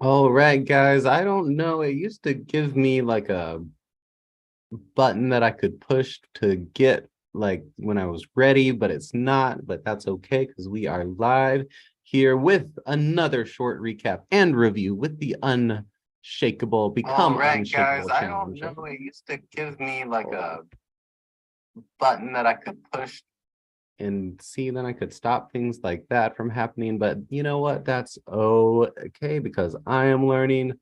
All right, guys. I don't know. It used to give me like a button that I could push to get like when I was ready, but it's not. But that's okay because we are live here with another short recap and review with the Unshakable All Become right, guys. Unshakable I don't challenge. know. It used to give me like a button that I could push. And see, then I could stop things like that from happening. But you know what? That's okay because I am learning.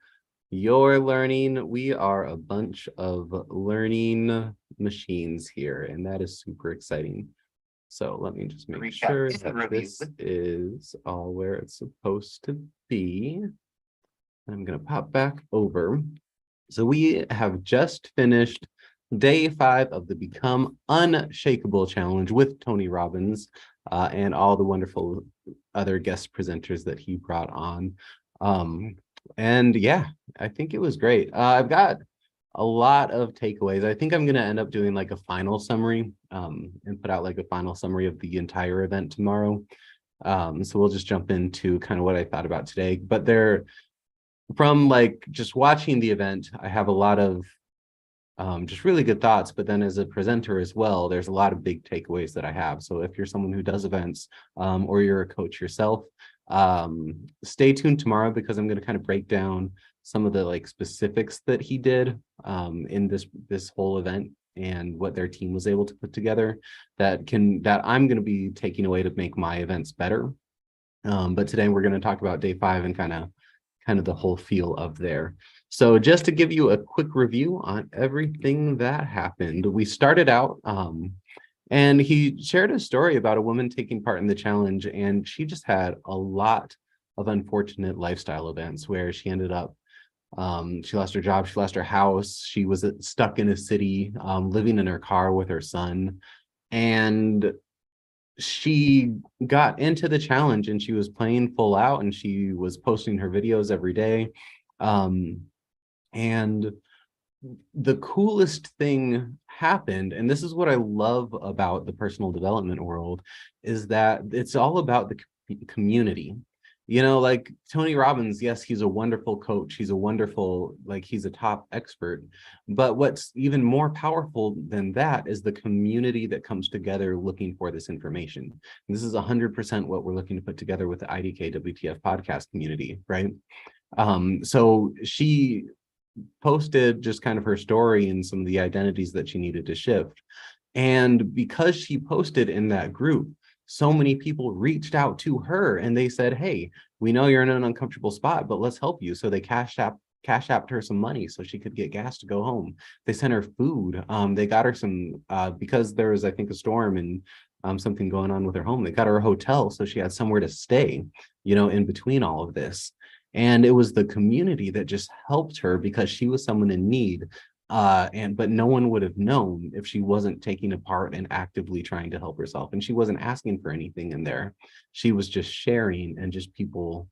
You're learning. We are a bunch of learning machines here, and that is super exciting. So let me just make Recap sure and that review. this is all where it's supposed to be. I'm going to pop back over. So we have just finished day 5 of the Become Unshakable challenge with Tony Robbins and all the wonderful other guest presenters that he brought on. And yeah, I think it was great. I've got a lot of takeaways. I think I'm going to end up doing like a final summary and put out like a final summary of the entire event tomorrow. So we'll just jump into kind of what I thought about today. But there, from like just watching the event, I have a lot of just really good thoughts. But then as a presenter as well, there's a lot of big takeaways that I have. So if you're someone who does events or you're a coach yourself, stay tuned tomorrow because I'm going to kind of break down some of the like specifics that he did in this whole event and what their team was able to put together that I'm going to be taking away to make my events better. But today we're going to talk about day 5 and kind of the whole feel of there. So just to give you a quick review on everything that happened, we started out and he shared a story about a woman taking part in the challenge, and she just had a lot of unfortunate lifestyle events where she ended up she lost her job, she lost her house, she was stuck in a city, living in her car with her son, and she got into the challenge and she was playing full out and she was posting her videos every day. Um, and the coolest thing happened, and this is what I love about the personal development world, is that it's all about the community. You know, like Tony Robbins, yes, he's a wonderful coach. He's a wonderful, like, he's a top expert. But what's even more powerful than that is the community that comes together looking for this information. And this is 100% what we're looking to put together with the IDK WTF podcast community, right? So she posted just kind of her story and some of the identities that she needed to shift. And because she posted in that group, so many people reached out to her and they said, hey, we know you're in an uncomfortable spot, but let's help you. So they cash apped her some money so she could get gas to go home. They sent her food. They got her some because there was, I think, a storm and something going on with her home. They got her a hotel so she had somewhere to stay, in between all of this. And it was the community that just helped her because she was someone in need. But no one would have known if she wasn't taking a part and actively trying to help herself. And she wasn't asking for anything in there. She was just sharing, and just people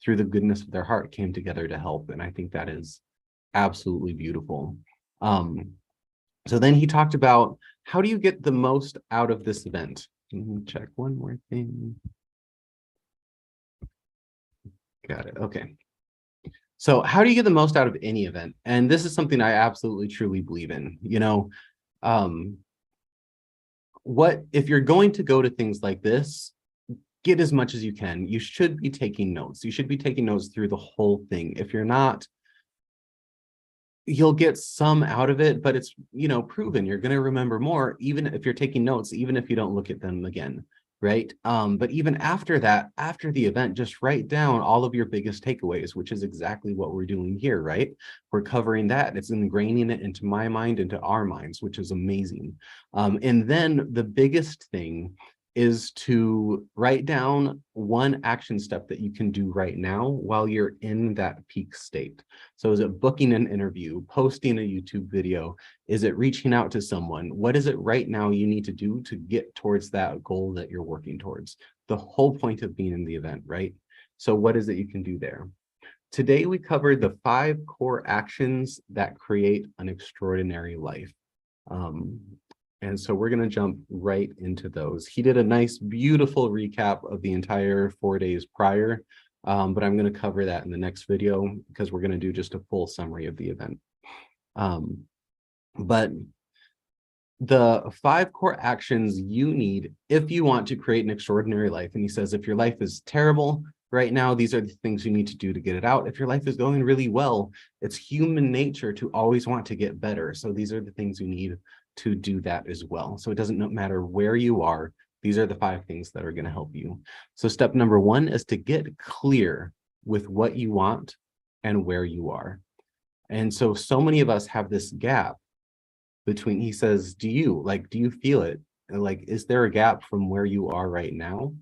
through the goodness of their heart came together to help. And I think that is absolutely beautiful. Um, so then he talked about, how do you get the most out of this event? Let me check one more thing. Got it. Okay. So how do you get the most out of any event? And this is something I absolutely truly believe in. Um, what if you're going to go to things like this, get as much as you can. You should be taking notes. You should be taking notes through the whole thing. If you're not, you'll get some out of it, but it's, proven you're going to remember more, even if you're taking notes, even if you don't look at them again. Right. But even after that, after the event, just write down all of your biggest takeaways, which is exactly what we're doing here. Right. We're covering that. It's ingraining it into my mind, into our minds, which is amazing. And then the biggest thing is to write down one action step that you can do right now while you're in that peak state. So is it booking an interview, posting a YouTube video? Is it reaching out to someone? What is it right now you need to do to get towards that goal that you're working towards? The whole point of being in the event, right? So what is it you can do there? Today, we covered the 5 core actions that create an extraordinary life. And so we're going to jump right into those. He did a nice, beautiful recap of the entire 4 days prior. but I'm going to cover that in the next video because we're going to do just a full summary of the event. But the 5 core actions you need if you want to create an extraordinary life. And he says, if your life is terrible right now, these are the things you need to do to get it out. If your life is going really well, it's human nature to always want to get better. So these are the things you need to do that as well. So it doesn't matter where you are. These are the 5 things that are going to help you. So step number 1 is to get clear with what you want and where you are. And so many of us have this gap between, he says, do you feel it? And like, is there a gap from where you are right now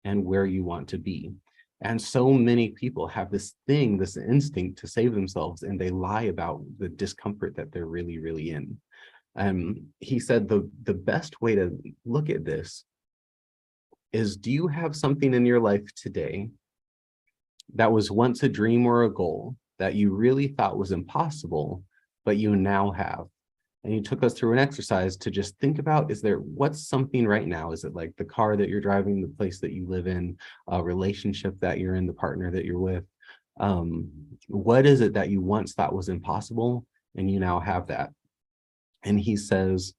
and where you want to be? And so many people have this instinct to save themselves, and they lie about the discomfort that they're really, really in. He said the best way to look at this is, do you have something in your life today that was once a dream or a goal that you really thought was impossible, but you now have? And he took us through an exercise to just think about, what's something right now? Is it like the car that you're driving, the place that you live in, a relationship that you're in, the partner that you're with? What is it that you once thought was impossible and you now have that? And he says,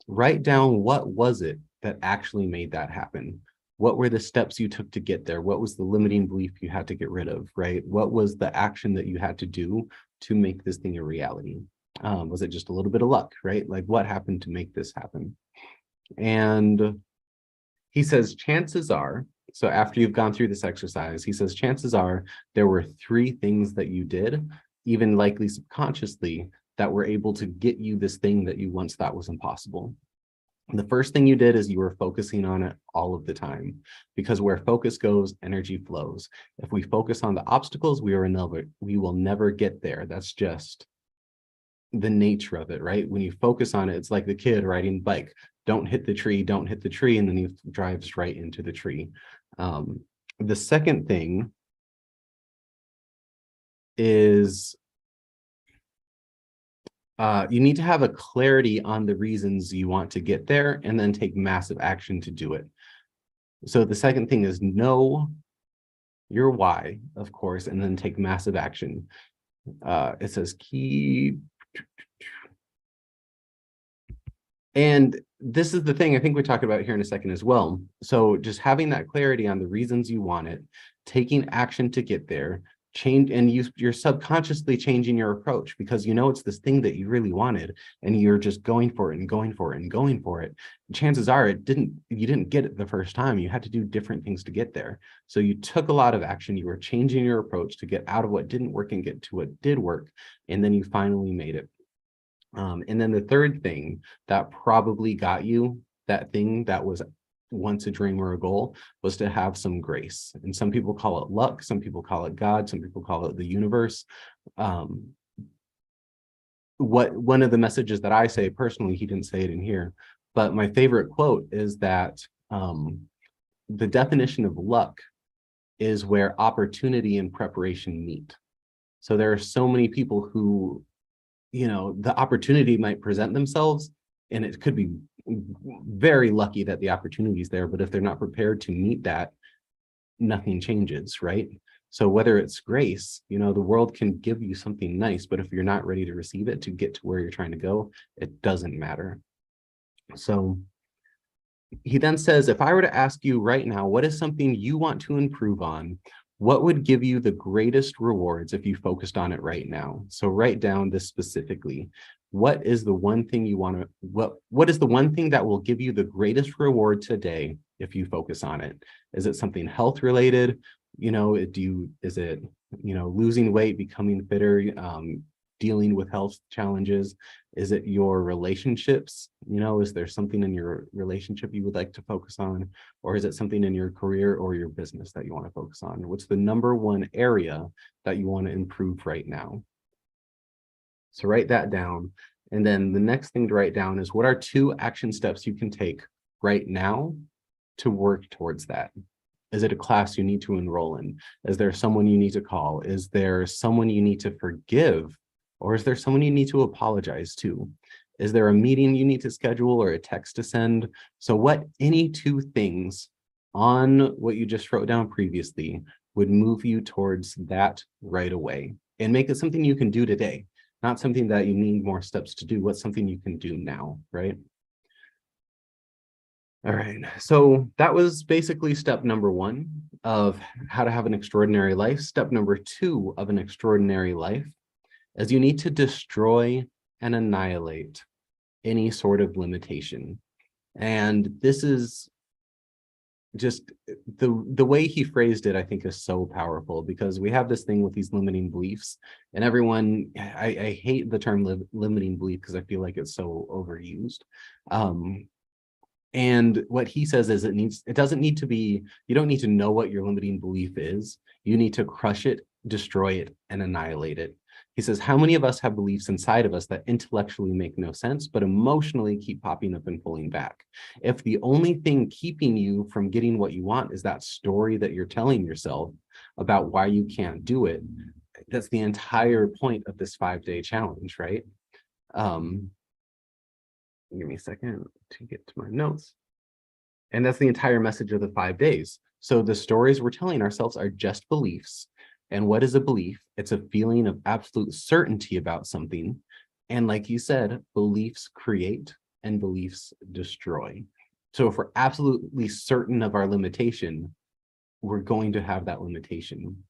write down, what was it that actually made that happen? What were the steps you took to get there? What was the limiting belief you had to get rid of, right? What was the action that you had to do to make this thing a reality? Was it just a little bit of luck, right? Like, what happened to make this happen? And he says, chances are, so after you've gone through this exercise, he says, chances are there were 3 things that you did, even likely subconsciously, that were able to get you this thing that you once thought was impossible. And the first thing you did is you were focusing on it all of the time, because where focus goes, energy flows. If we focus on the obstacles, we will never get there. That's just the nature of it, right? When you focus on it, it's like the kid riding the bike. Don't hit the tree, don't hit the tree, and then he drives right into the tree. The second thing is you need to have a clarity on the reasons you want to get there, and then take massive action to do it. So the second thing is know your why, of course, and then take massive action. It says keep. And this is the thing I think we talk about here in a second as well. So just having that clarity on the reasons you want it, taking action to get there, you're subconsciously changing your approach, because you know it's this thing that you really wanted, and you're just going for it and going for it and going for it. Chances are you didn't get it the first time. You had to do different things to get there. So you took a lot of action. You were changing your approach to get out of what didn't work and get to what did work, and then you finally made it. And then the third thing that probably got you that thing that was once a dream or a goal was to have some grace. And some people call it luck, some people call it God, some people call it the universe. One of the messages that I say personally, he didn't say it in here, but my favorite quote is that the definition of luck is where opportunity and preparation meet. So there are so many people who, the opportunity might present themselves, and it could be very lucky that the opportunity is there, but if they're not prepared to meet that, nothing changes, right? So whether it's grace, the world can give you something nice, but if you're not ready to receive it to get to where you're trying to go, it doesn't matter. So he then says, if I were to ask you right now, what is something you want to improve on? What would give you the greatest rewards if you focused on it right now? So write down this specifically. What is the one thing you want to, what is the one thing that will give you the greatest reward today if you focus on it? Is it something health related? Is it, losing weight, becoming fitter, dealing with health challenges? Is it your relationships? Is there something in your relationship you would like to focus on? Or is it something in your career or your business that you want to focus on? What's the number one area that you want to improve right now? So write that down. And then the next thing to write down is, what are 2 action steps you can take right now to work towards that? Is it a class you need to enroll in? Is there someone you need to call? Is there someone you need to forgive? Or is there someone you need to apologize to? Is there a meeting you need to schedule or a text to send? So any 2 things on what you just wrote down previously would move you towards that right away and make it something you can do today, not something that you need more steps to do. What's something you can do now, right? All right, so that was basically step number 1 of how to have an extraordinary life. Step number 2 of an extraordinary life is you need to destroy and annihilate any sort of limitation. And this is just the way he phrased it, I think, is so powerful, because we have this thing with these limiting beliefs, and everyone, I hate the term limiting belief because I feel like it's so overused. And what he says is it doesn't need to be, you don't need to know what your limiting belief is. You need to crush it, destroy it, and annihilate it. He says, how many of us have beliefs inside of us that intellectually make no sense, but emotionally keep popping up and pulling back? If the only thing keeping you from getting what you want is that story that you're telling yourself about why you can't do it, that's the entire point of this 5-day challenge, right? Give me a second to get to my notes. And that's the entire message of the 5 days. So the stories we're telling ourselves are just beliefs. And what is a belief? It's a feeling of absolute certainty about something. And like you said, beliefs create and beliefs destroy. So if we're absolutely certain of our limitation, we're going to have that limitation.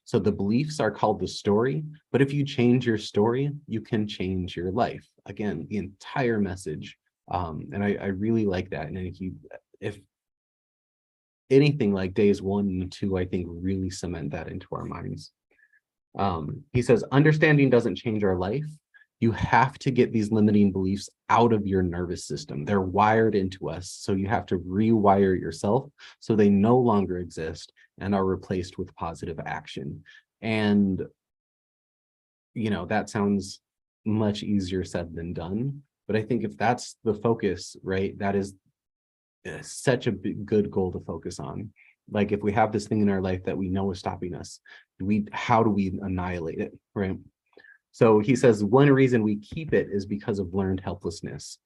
So the beliefs are called the story, but if you change your story, you can change your life. Again, the entire message. And I really like that. And if anything, like days 1 and 2, I think really cement that into our minds. He says, understanding doesn't change our life. You have to get these limiting beliefs out of your nervous system. They're wired into us. So you have to rewire yourself so they no longer exist and are replaced with positive action. And, that sounds much easier said than done. But I think if that's the focus, right, that is such a good goal to focus on. Like if we have this thing in our life that we know is stopping us, how do we annihilate it, right? So he says one reason we keep it is because of learned helplessness.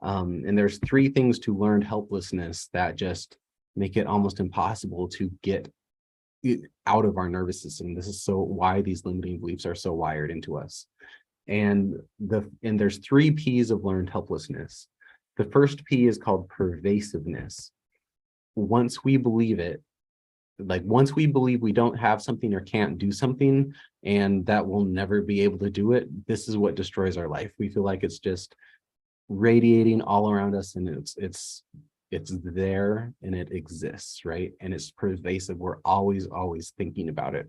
And there's 3 things to learned helplessness that just make it almost impossible to get it out of our nervous system. This is so why these limiting beliefs are so wired into us. And there's 3 P's of learned helplessness. The first P is called pervasiveness. Once we believe it, once we believe we don't have something or can't do something and that we'll never be able to do it, this is what destroys our life. We feel like it's just radiating all around us, and it's there and it exists, right? And it's pervasive. We're always thinking about it.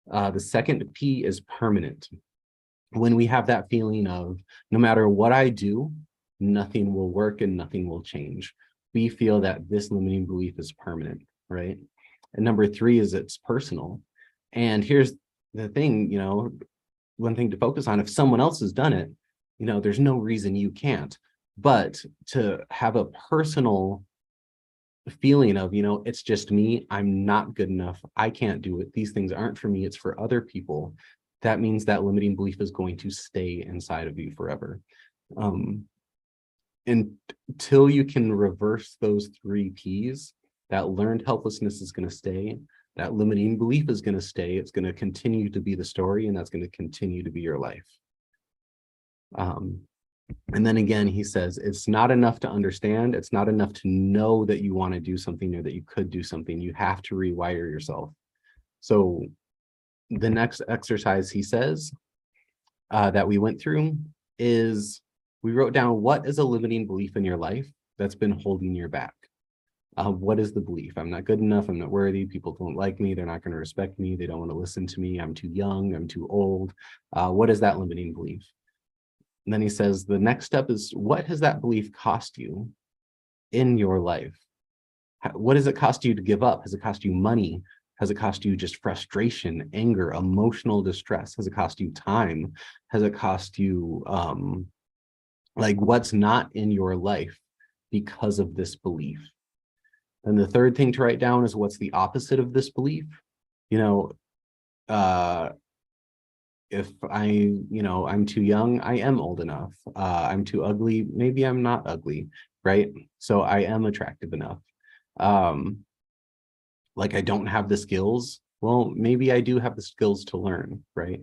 The second P is permanent. When we have that feeling of no matter what I do, nothing will work and nothing will change, we feel that this limiting belief is permanent, right? And number 3 is it's personal. And here's the thing, one thing to focus on: if someone else has done it, there's no reason you can't. But to have a personal feeling of, it's just me, I'm not good enough, I can't do it, these things aren't for me, it's for other people, that means that limiting belief is going to stay inside of you forever. Until you can reverse those 3 P's, that learned helplessness is going to stay, that limiting belief is going to stay, it's going to continue to be the story, and that's going to continue to be your life. And then again, he says, it's not enough to understand, it's not enough to know that you want to do something or that you could do something, you have to rewire yourself. So the next exercise he says that we went through is we wrote down, what is a limiting belief in your life that's been holding you back? What is the belief? I'm not good enough, I'm not worthy, people don't like me, they're not going to respect me, they don't want to listen to me, I'm too young, I'm too old. What is that limiting belief? And then he says the next step is, what has that belief cost you in your life? What does it cost you to give up? Has it cost you money? Has it cost you just frustration, anger, emotional distress? Has it cost you time? Has it cost you what's not in your life because of this belief? And the third thing to write down is, what's the opposite of this belief? If I'm too young, I am old enough. I'm too ugly, maybe I'm not ugly, right? So I am attractive enough. like I don't have the skills. Well, maybe I do have the skills to learn, right?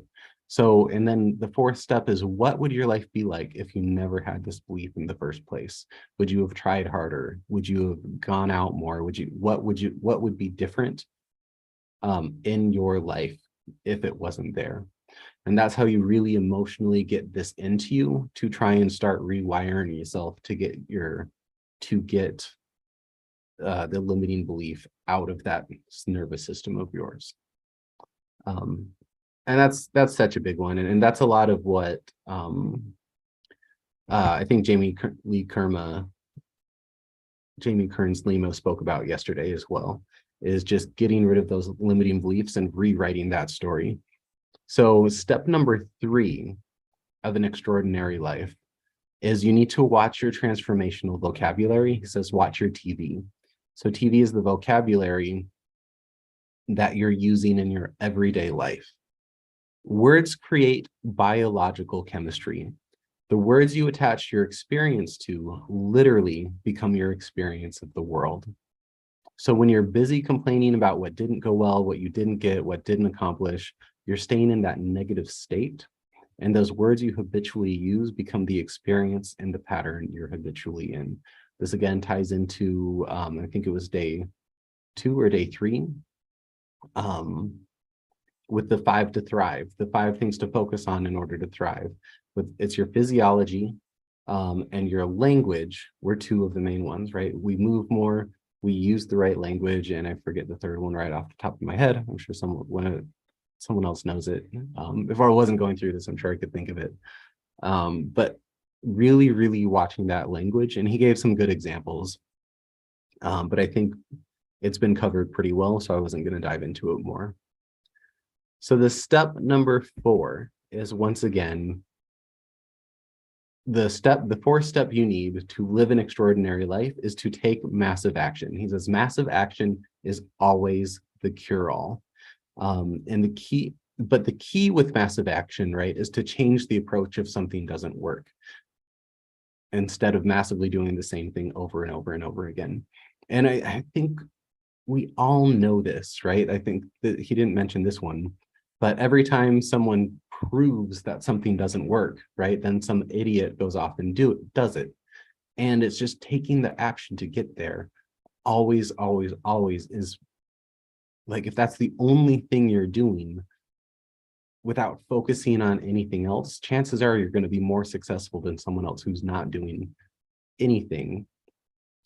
So, and then the fourth step is, what would your life be like if you never had this belief in the first place? Would you have tried harder? Would you have gone out more? What would be different in your life if it wasn't there? And that's how you really emotionally get this into you, to try and start rewiring yourself to get the limiting belief out of that nervous system of yours. And that's such a big one, and that's a lot of what I think Jamie Kearns Limo spoke about yesterday as well, is just getting rid of those limiting beliefs and rewriting that story. So step number 3 of an extraordinary life is you need to watch your transformational vocabulary. He says, watch your TV. So TV is the vocabulary that you're using in your everyday life. Words create biological chemistry. The words you attach your experience to literally become your experience of the world. So when you're busy complaining about what didn't go well, what you didn't get, what didn't accomplish, you're staying in that negative state. And those words you habitually use become the experience and the pattern you're habitually in. This again ties into, I think it was day 2 or day 3, with the 5 to thrive, the 5 things to focus on in order to thrive. It's your physiology and your language were 2 of the main ones, right? We move more, we use the right language, and I forget the third one right off the top of my head. I'm sure someone else knows it. If I wasn't going through this, I'm sure I could think of it. But really, really watching that language, and he gave some good examples. But I think it's been covered pretty well, so I wasn't going to dive into it more. So the step number 4 is, once again, the fourth step you need to live an extraordinary life is to take massive action. He says massive action is always the cure-all. And the key with massive action, right, is to change the approach if something doesn't work, instead of massively doing the same thing over and over and over again. And I think we all know this, right? I think that he didn't mention this one, but every time someone proves that something doesn't work, right, then some idiot goes off and does it. And it's just taking the action to get there. Always, always, always is, like, if that's the only thing you're doing without focusing on anything else, chances are you're going to be more successful than someone else who's not doing anything.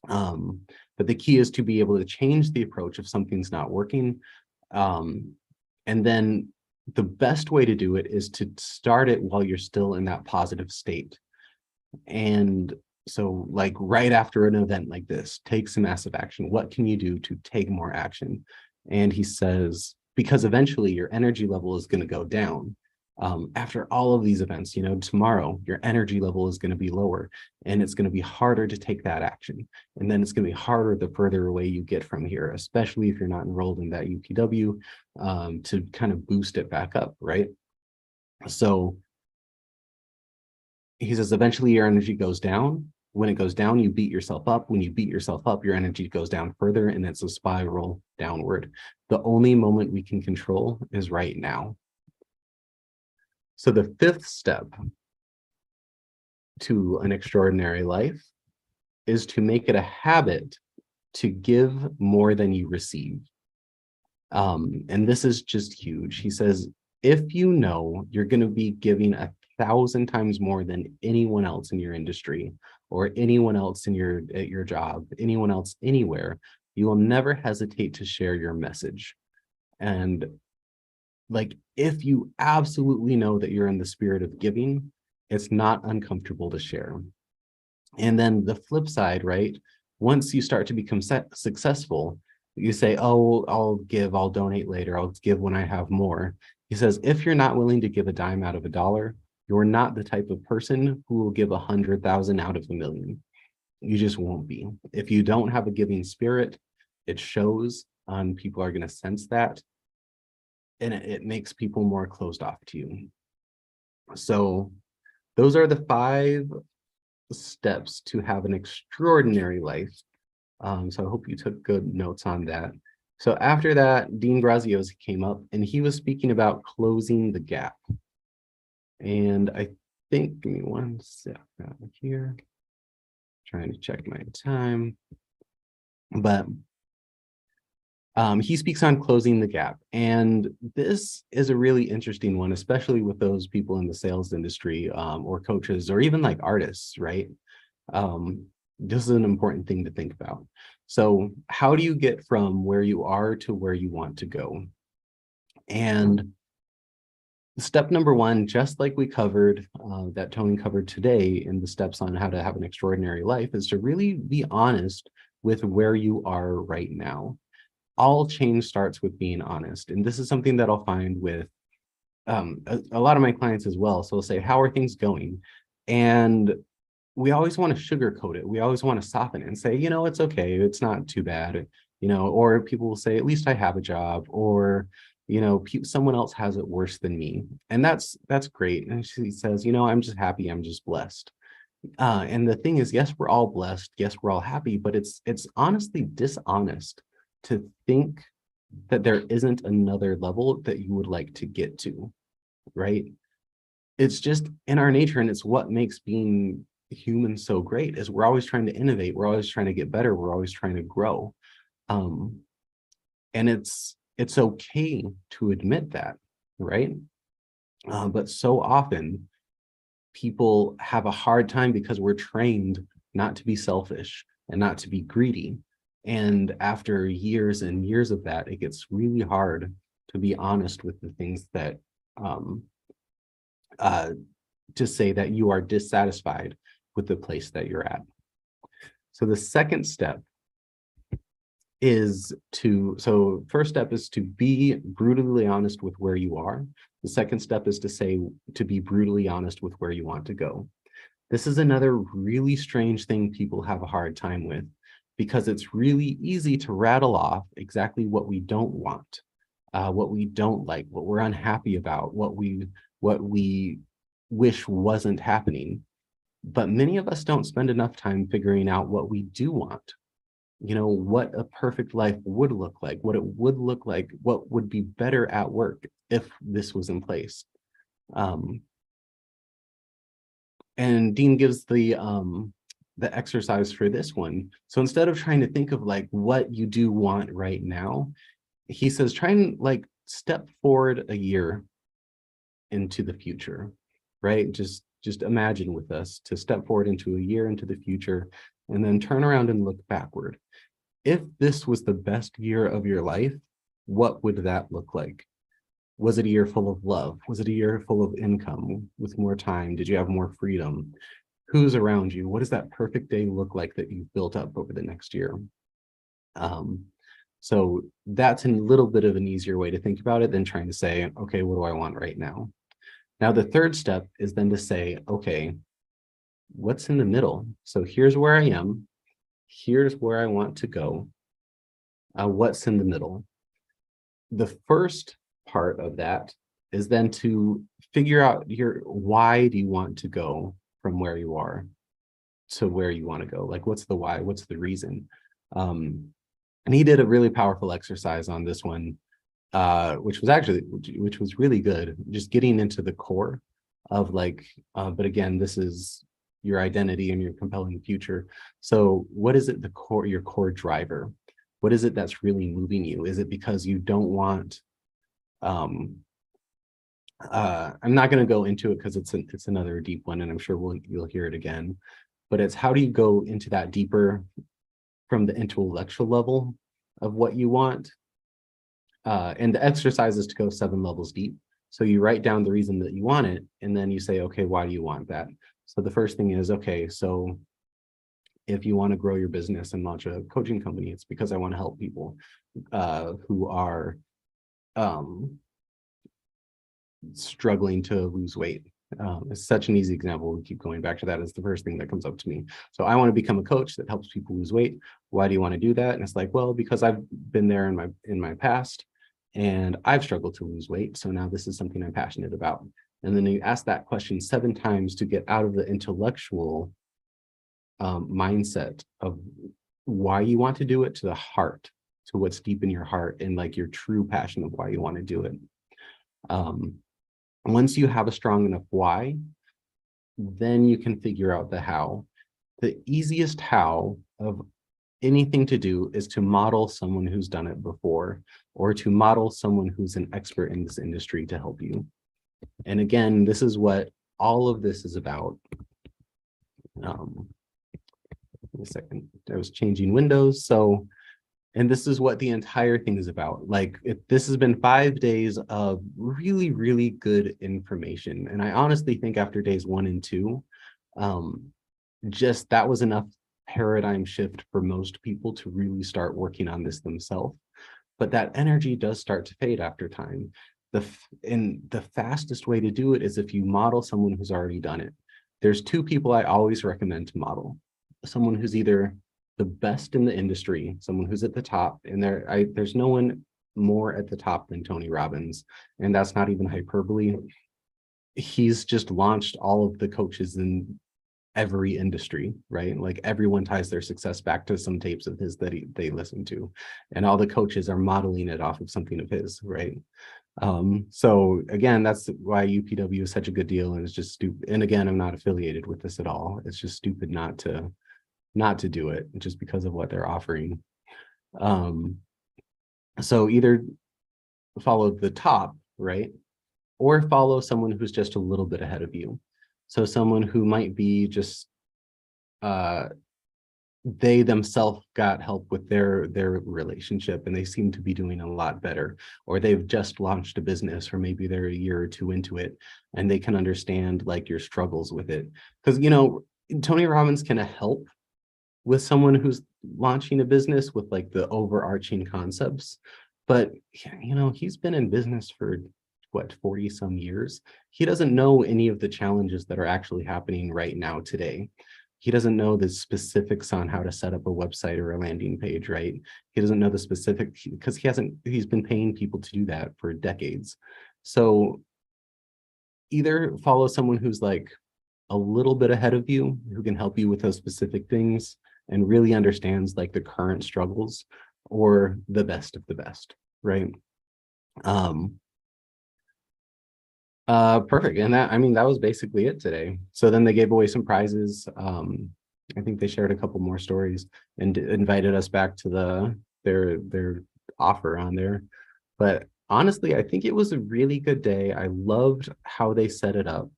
But the key is to be able to change the approach if something's not working. And then the best way to do it is to start it while you're still in that positive state. And so, like, right after an event like this, take some massive action. What can you do to take more action? And he says, because eventually your energy level is going to go down. After all of these events, tomorrow your energy level is going to be lower, and it's going to be harder to take that action. And then it's going to be harder the further away you get from here, especially if you're not enrolled in that UPW, to kind of boost it back up, right? So he says, eventually your energy goes down. When it goes down, you beat yourself up. When you beat yourself up, your energy goes down further, and it's a spiral downward. The only moment we can control is right now. So the 5th step to an extraordinary life is to make it a habit to give more than you receive. And this is just huge. He says, if you know you're going to be giving 1,000 times more than anyone else in your industry, or anyone else at your job, anyone else anywhere, you will never hesitate to share your message. And, like, if you absolutely know that you're in the spirit of giving, it's not uncomfortable to share. And then the flip side, right? Once you start to become successful, you say, oh, I'll donate later. I'll give when I have more. He says, if you're not willing to give a dime out of $1, you're not the type of person who will give 100,000 out of 1,000,000. You just won't be. If you don't have a giving spirit, it shows, and people are going to sense that. And it makes people more closed off to you. So those are the 5 steps to have an extraordinary life. So I hope you took good notes on that. So after that, Dean Graziosi came up and he was speaking about closing the gap. And I think, give me one sec here, trying to check my time. But he speaks on closing the gap. And this is a really interesting one, especially with those people in the sales industry or coaches or even like artists, right? This is an important thing to think about. So how do you get from where you are to where you want to go? And step number one, just like we covered, that Tony covered today in the steps on how to have an extraordinary life, is to really be honest with where you are right now. All change starts with being honest. And this is something that I'll find with a lot of my clients as well. So they'll say, how are things going? And we always want to sugarcoat it. We always want to soften it and say, it's okay. It's not too bad. Or people will say, at least I have a job, or, someone else has it worse than me. And that's great. And she says, I'm just happy. I'm just blessed. And the thing is, yes, we're all blessed. Yes, we're all happy, but it's honestly dishonest to think that there isn't another level that you would like to get to, right? It's just in our nature, and it's what makes being human so great, is we're always trying to innovate, we're always trying to get better, we're always trying to grow. And it's okay to admit that, right? But so often people have a hard time because we're trained not to be selfish and not to be greedy. And after years and years of that, it gets really hard to be honest with the things that to say that you are dissatisfied with the place that you're at. So the second step is first step is to be brutally honest with where you are. The second step is to be brutally honest with where you want to go. This is another really strange thing people have a hard time with, because it's really easy to rattle off exactly what we don't want, what we don't like, what we're unhappy about, what we wish wasn't happening. But many of us don't spend enough time figuring out what we do want. What a perfect life would look like, what it would look like, what would be better at work if this was in place. And Dean gives the exercise for this one. So instead of trying to think of like what you do want right now, he says, try and like step forward a year into the future, right? Just imagine with us to step forward into a year into the future, and then turn around and look backward. If this was the best year of your life, what would that look like? Was it a year full of love? Was it a year full of income with more time? Did you have more freedom? Who's around you? What does that perfect day look like that you've built up over the next year? So that's a little bit of an easier way to think about it than trying to say, okay, what do I want right now? Now, the third step is then to say, okay, what's in the middle? So here's where I am. Here's where I want to go. What's in the middle? The first part of that is then to figure out why do you want to go from where you are to where you want to go? Like, what's the why? What's the reason? And he did a really powerful exercise on this one, which was really good. Just getting into the core of like, but again, this is your identity and your compelling future. So what is it, your core driver? What is it that's really moving you? Is it because you don't want, I'm not going to go into it because it's another deep one, and I'm sure you'll hear it again, but it's how do you go into that deeper from the intellectual level of what you want? And the exercise is to go 7 levels deep. So you write down the reason that you want it, and then you say, okay, why do you want that? So the first thing is, okay, so if you want to grow your business and launch a coaching company, it's because I want to help people who are struggling to lose weight. It's such an easy example. We keep going back to that as the first thing that comes up to me. So I want to become a coach that helps people lose weight. Why do you want to do that? And it's like, well, because I've been there in my past, and I've struggled to lose weight. So now this is something I'm passionate about. And then you ask that question 7 times to get out of the intellectual mindset of why you want to do it to the heart to what's deep in your heart and like your true passion of why you want to do it. Once you have a strong enough why, then you can figure out the how. The easiest how of anything to do is to model someone who's done it before, or to model someone who's an expert in this industry to help you. And again, this is what all of this is about. A second, I was changing windows. So, and this is what the entire thing is about. Like, this has been 5 days of really, really good information. And I honestly think after days 1 and 2, just that was enough paradigm shift for most people to really start working on this themselves. But that energy does start to fade after time. And the fastest way to do it is if you model someone who's already done it. There's 2 people I always recommend to model. Someone who's either the best in the industry, someone who's at the top, and there's no one more at the top than Tony Robbins, and that's not even hyperbole. He's just launched all of the coaches in every industry, right? Like everyone ties their success back to some tapes of his that they listen to, and all the coaches are modeling it off of something of his, right? So again, that's why UPW is such a good deal, and it's just stupid. And again, I'm not affiliated with this at all. It's just stupid not to do it just because of what they're offering. So either follow the top, right? Or follow someone who's just a little bit ahead of you. So someone who might be just, they themselves got help with their relationship and they seem to be doing a lot better, or they've just launched a business, or maybe they're a year or 2 into it and they can understand like your struggles with it. Because, you know, Tony Robbins can help with someone who's launching a business with like the overarching concepts. But, you know, he's been in business for what, 40 some years. He doesn't know any of the challenges that are actually happening right now today. He doesn't know the specifics on how to set up a website or a landing page, right? He doesn't know the specific, because he's been paying people to do that for decades. So either follow someone who's like a little bit ahead of you, who can help you with those specific things and really understands like the current struggles, or the best of the best, right? Perfect. And that, I mean, that was basically it today. So then they gave away some prizes. I think they shared a couple more stories and invited us back to their offer on there. But honestly, I think it was a really good day. I loved how they set it up.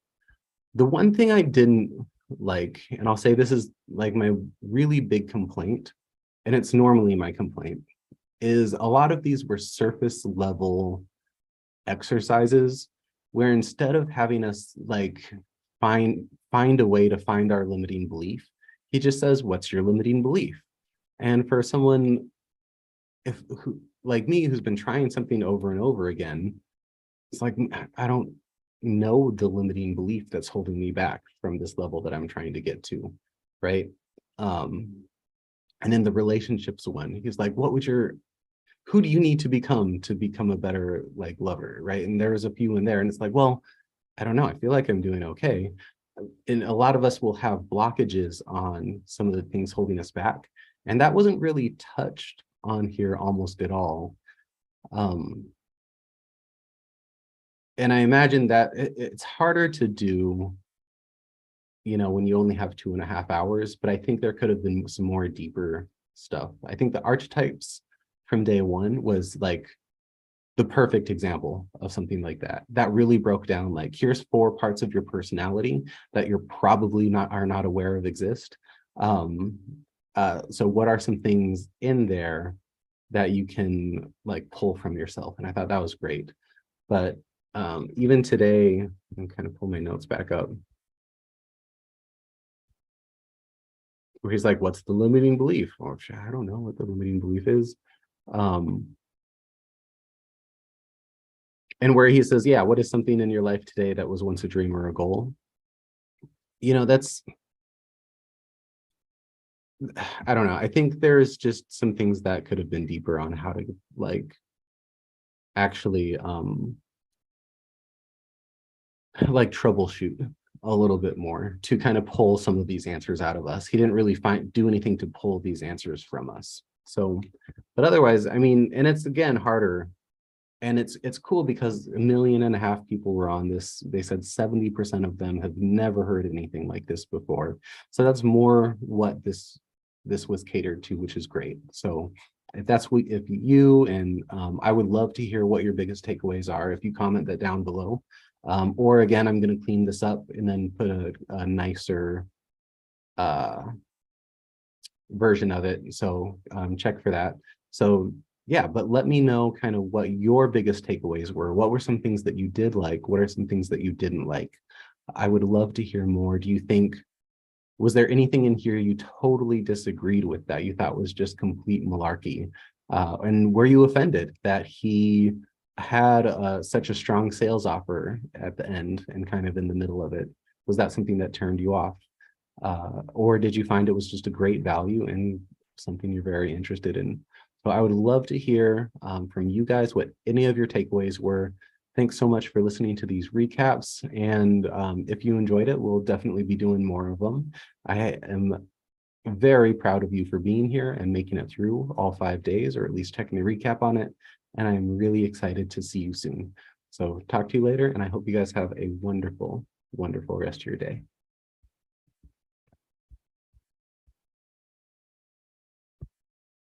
The one thing I didn't like, and I'll say this is like my really big complaint, and it's normally my complaint, is a lot of these were surface level exercises where instead of having us like find a way to find our limiting belief, he just says, what's your limiting belief? And for someone who like me, who's been trying something over and over again, it's like, I don't know the limiting belief that's holding me back from this level that I'm trying to get to, right? And then the relationships one, he's like, who do you need to become a better like lover, right? And there's a few in there, and it's like, well, I don't know, I feel like I'm doing okay. And a lot of us will have blockages on some of the things holding us back, and that wasn't really touched on here almost at all. And I imagine that it's harder to do, you know, when you only have 2.5 hours, but I think there could have been some more deeper stuff. I think the archetypes from day 1 was like the perfect example of something like that. That really broke down like, here's 4 parts of your personality that you're probably are not aware of exist. So what are some things in there that you can like pull from yourself? And I thought that was great. But even today, I'm kind of pull my notes back up, where he's like, what's the limiting belief? Oh, I don't know what the limiting belief is. And where he says, yeah, what is something in your life today that was once a dream or a goal? You know, I don't know. I think there's just some things that could have been deeper on how to like actually like troubleshoot a little bit more to kind of pull some of these answers out of us. He didn't really do anything to pull these answers from us. So, but otherwise, I mean, and it's again harder. And it's cool because 1.5 million people were on this. They said 70% of them have never heard anything like this before. So that's more what this was catered to, which is great. So if that's what, if you and I would love to hear what your biggest takeaways are. If you comment that down below, or again, I'm going to clean this up and then put a nicer version of it. So check for that. So yeah, but let me know kind of what your biggest takeaways were. What were some things that you did like? What are some things that you didn't like? I would love to hear more. Do you think, was there anything in here you totally disagreed with that you thought was just complete malarkey? And were you offended that he had such a strong sales offer at the end and kind of in the middle of it? Was that something that turned you off? Or did you find it was just a great value and something you're very interested in? So I would love to hear from you guys what any of your takeaways were. Thanks so much for listening to these recaps. And if you enjoyed it, we'll definitely be doing more of them. I am very proud of you for being here and making it through all 5 days, or at least checking the recap on it. And I'm really excited to see you soon. So talk to you later, and I hope you guys have a wonderful, wonderful rest of your day.